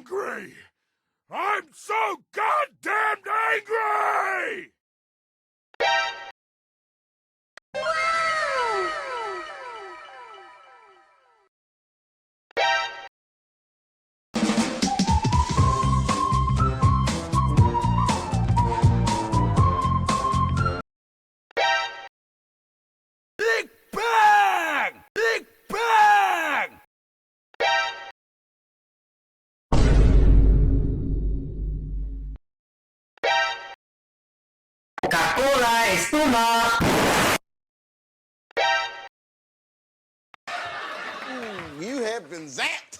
angry! I'm so goddamn angry! Big Bang! Big Bang! Coca-Cola espuma. You have been zapped.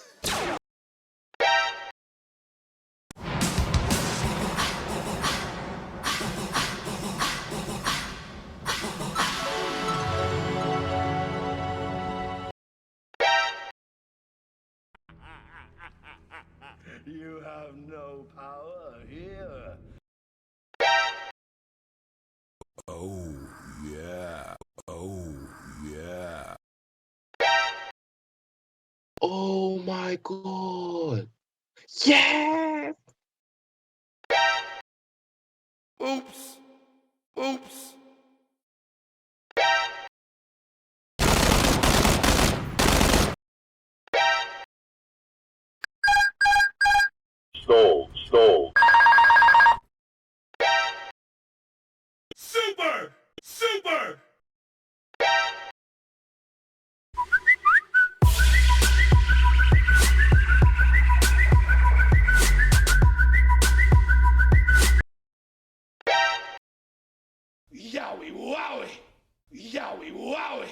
You have no power here. Oh, yeah. Oh, yeah. Oh my god. Yes! Oops. Oops. Stole. Super! Super! Yowie, wowie! Yowie, wowie!